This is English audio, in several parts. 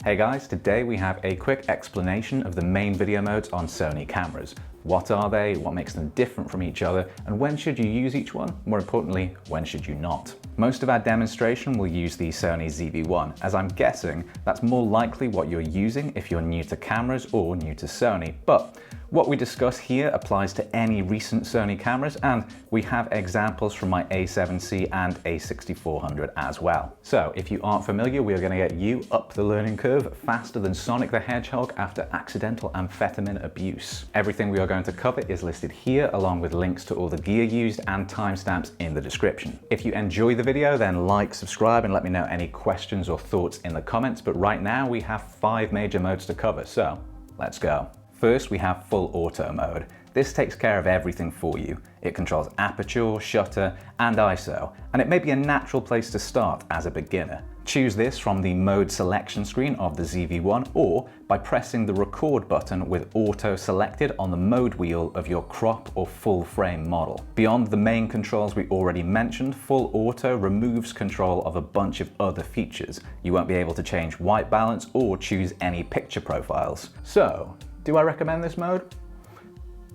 Hey guys, today we have a quick explanation of the main video modes on Sony cameras. What are they, what makes them different from each other, and when should you use each one? More importantly, when should you not? Most of our demonstration will use the Sony ZV1, as I'm guessing that's more likely what you're using if you're new to cameras or new to Sony. But what we discuss here applies to any recent Sony cameras, and we have examples from my A7C and A6400 as well. So if you aren't familiar, we are going to get you up the learning curve faster than Sonic the Hedgehog after accidental amphetamine abuse. Everything we are going to cover is listed here, along with links to all the gear used and timestamps in the description. If you enjoy the video, then like, subscribe, and let me know any questions or thoughts in the comments. But right now we have 5 major modes to cover, so let's go. First, we have full auto mode. This takes care of everything for you. It controls aperture, shutter, and ISO, and it may be a natural place to start as a beginner. Choose this from the mode selection screen of the ZV1 or by pressing the record button with auto selected on the mode wheel of your crop or full frame model. Beyond the main controls we already mentioned, full auto removes control of a bunch of other features. You won't be able to change white balance or choose any picture profiles. So, do I recommend this mode?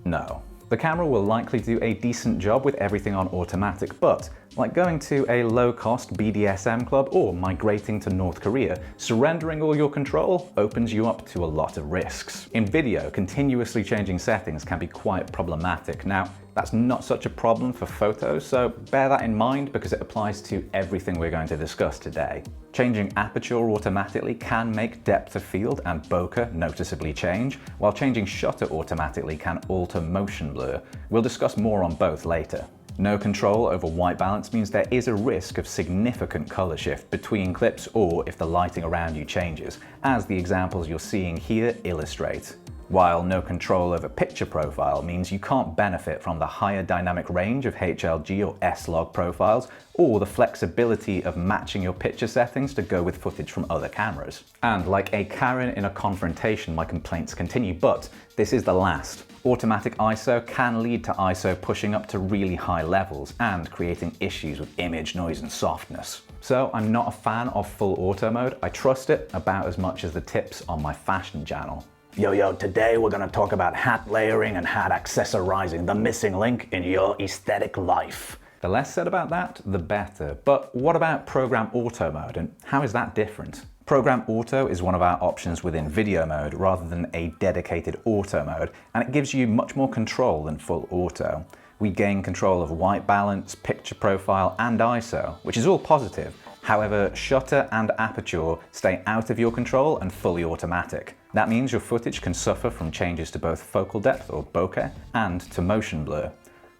No. The camera will likely do a decent job with everything on automatic, but like going to a low-cost BDSM club or migrating to North Korea, surrendering all your control opens you up to a lot of risks. In video, continuously changing settings can be quite problematic. Now, that's not such a problem for photos, so bear that in mind because it applies to everything we're going to discuss today. Changing aperture automatically can make depth of field and bokeh noticeably change, while changing shutter automatically can alter motion blur. We'll discuss more on both later. No control over white balance means there is a risk of significant color shift between clips or if the lighting around you changes, as the examples you're seeing here illustrate. While no control over picture profile means you can't benefit from the higher dynamic range of HLG or S-Log profiles or the flexibility of matching your picture settings to go with footage from other cameras. And like a Karen in a confrontation, my complaints continue, but this is the last. Automatic ISO can lead to ISO pushing up to really high levels and creating issues with image noise and softness. So I'm not a fan of full auto mode. I trust it about as much as the tips on my fashion channel. Yo, today we're gonna talk about hat layering and hat accessorizing, the missing link in your aesthetic life. The less said about that, the better. But what about program auto mode, and how is that different? Program auto is one of our options within video mode rather than a dedicated auto mode, and it gives you much more control than full auto. We gain control of white balance, picture profile, and ISO, which is all positive. However, shutter and aperture stay out of your control and fully automatic. That means your footage can suffer from changes to both focal depth or bokeh and to motion blur.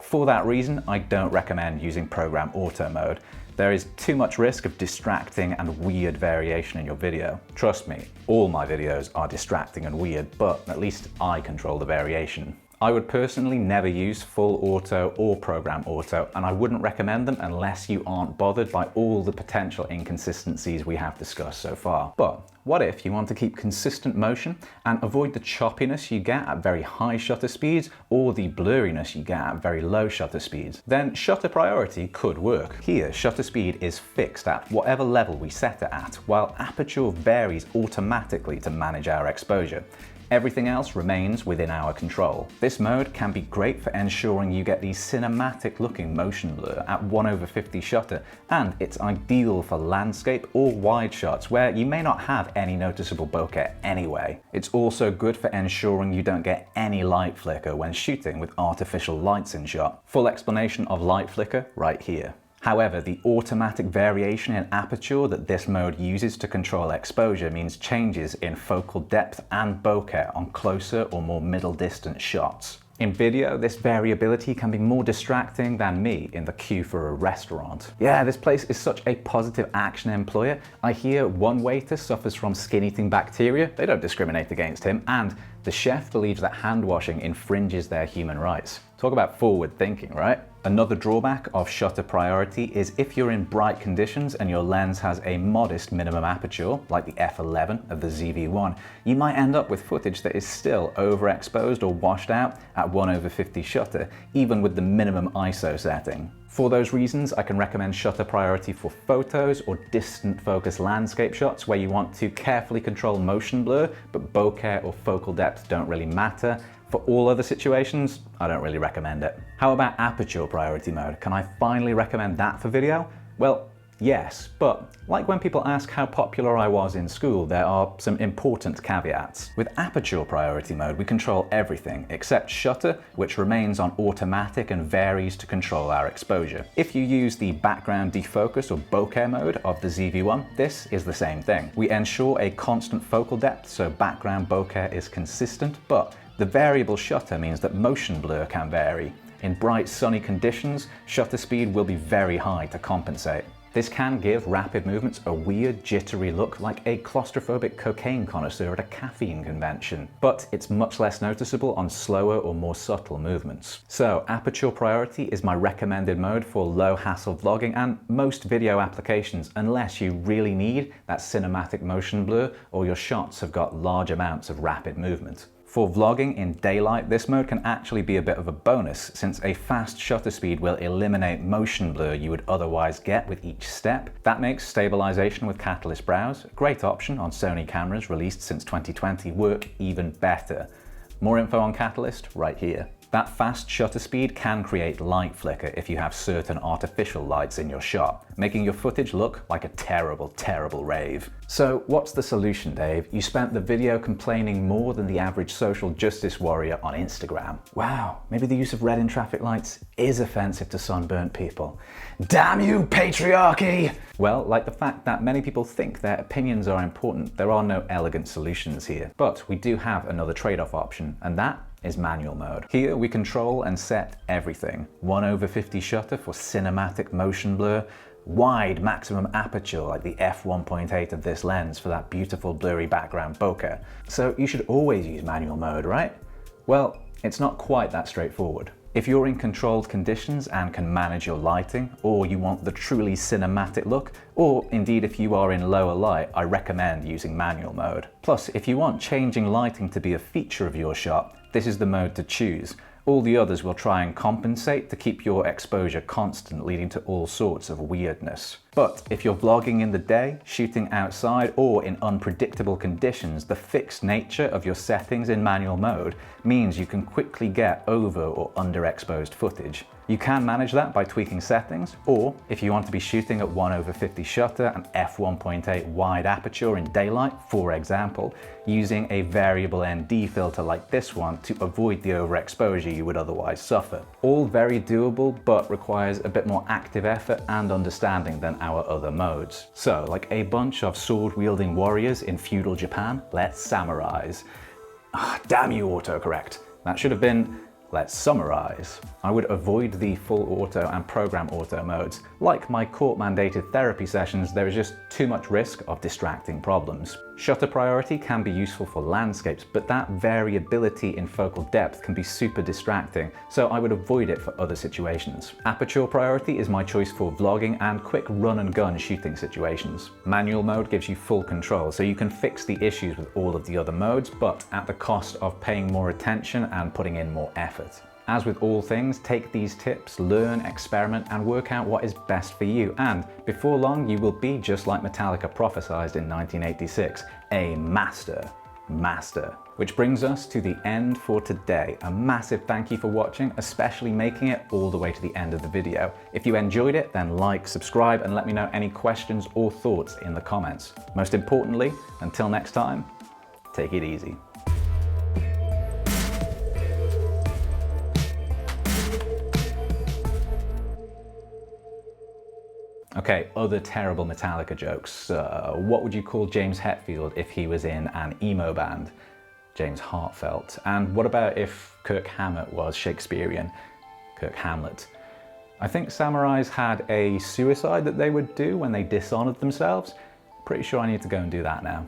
For that reason, I don't recommend using program auto mode. There is too much risk of distracting and weird variation in your video. Trust me, all my videos are distracting and weird, but at least I control the variation. I would personally never use full auto or program auto, and I wouldn't recommend them unless you aren't bothered by all the potential inconsistencies we have discussed so far. But what if you want to keep consistent motion and avoid the choppiness you get at very high shutter speeds or the blurriness you get at very low shutter speeds? Then shutter priority could work. Here, shutter speed is fixed at whatever level we set it at, while aperture varies automatically to manage our exposure. Everything else remains within our control. This mode can be great for ensuring you get the cinematic looking motion blur at 1/50 shutter, and it's ideal for landscape or wide shots where you may not have any noticeable bokeh anyway. It's also good for ensuring you don't get any light flicker when shooting with artificial lights in shot. Full explanation of light flicker right here. However, the automatic variation in aperture that this mode uses to control exposure means changes in focal depth and bokeh on closer or more middle distance shots. In video, this variability can be more distracting than me in the queue for a restaurant. Yeah, this place is such a positive action employer. I hear one waiter suffers from skin-eating bacteria. They don't discriminate against him. And the chef believes that hand washing infringes their human rights. Talk about forward thinking, right? Another drawback of shutter priority is if you're in bright conditions and your lens has a modest minimum aperture, like the f11 of the ZV1, you might end up with footage that is still overexposed or washed out at 1/50 shutter, even with the minimum ISO setting. For those reasons, I can recommend shutter priority for photos or distant focus landscape shots where you want to carefully control motion blur, but bokeh or focal depth don't really matter. For all other situations, I don't really recommend it. How about aperture priority mode? Can I finally recommend that for video? Well, yes, but like when people ask how popular I was in school, there are some important caveats. With aperture priority mode, we control everything except shutter, which remains on automatic and varies to control our exposure. If you use the background defocus or bokeh mode of the ZV1, this is the same thing. We ensure a constant focal depth, so background bokeh is consistent, but the variable shutter means that motion blur can vary. In bright sunny conditions, shutter speed will be very high to compensate. This can give rapid movements a weird, jittery look like a claustrophobic cocaine connoisseur at a caffeine convention, but it's much less noticeable on slower or more subtle movements. So aperture priority is my recommended mode for low-hassle vlogging and most video applications, unless you really need that cinematic motion blur or your shots have got large amounts of rapid movement. For vlogging in daylight, this mode can actually be a bit of a bonus, since a fast shutter speed will eliminate motion blur you would otherwise get with each step. That makes stabilization with Catalyst Browse, a great option on Sony cameras released since 2020, work even better. More info on Catalyst right here. That fast shutter speed can create light flicker if you have certain artificial lights in your shot, making your footage look like a terrible, terrible rave. So what's the solution, Dave? You spent the video complaining more than the average social justice warrior on Instagram. Wow, maybe the use of red in traffic lights is offensive to sunburnt people. Damn you, patriarchy! Well, like the fact that many people think their opinions are important, there are no elegant solutions here. But we do have another trade-off option, and that is manual mode. Here we control and set everything. 1/50 shutter for cinematic motion blur, wide maximum aperture like the f1.8 of this lens for that beautiful blurry background bokeh. So you should always use manual mode, right? Well, it's not quite that straightforward. If you're in controlled conditions and can manage your lighting, or you want the truly cinematic look, or indeed if you are in lower light, I recommend using manual mode. Plus, if you want changing lighting to be a feature of your shot, this is the mode to choose. All the others will try and compensate to keep your exposure constant, leading to all sorts of weirdness. But if you're vlogging in the day, shooting outside, or in unpredictable conditions, the fixed nature of your settings in manual mode means you can quickly get over or underexposed footage. You can manage that by tweaking settings, or if you want to be shooting at 1/50 shutter and f1.8 wide aperture in daylight, for example, using a variable ND filter like this one to avoid the overexposure you would otherwise suffer. All very doable, but requires a bit more active effort and understanding than our other modes. So, like a bunch of sword-wielding warriors in feudal Japan, let's summarize. Damn you, autocorrect. That should have been, let's summarize. I would avoid the full auto and program auto modes. Like my court-mandated therapy sessions, there is just too much risk of distracting problems. Shutter priority can be useful for landscapes, but that variability in focal depth can be super distracting, so I would avoid it for other situations. Aperture priority is my choice for vlogging and quick run-and-gun shooting situations. Manual mode gives you full control, so you can fix the issues with all of the other modes, but at the cost of paying more attention and putting in more effort. As with all things, take these tips, learn, experiment, and work out what is best for you. And before long, you will be just like Metallica prophesied in 1986, a master. Which brings us to the end for today. A massive thank you for watching, especially making it all the way to the end of the video. If you enjoyed it, then like, subscribe, and let me know any questions or thoughts in the comments. Most importantly, until next time, take it easy. Okay, other terrible Metallica jokes. What would you call James Hetfield if he was in an emo band? James Heartfelt. And what about if Kirk Hammett was Shakespearean? Kirk Hamlet. I think samurais had a suicide that they would do when they dishonored themselves. Pretty sure I need to go and do that now.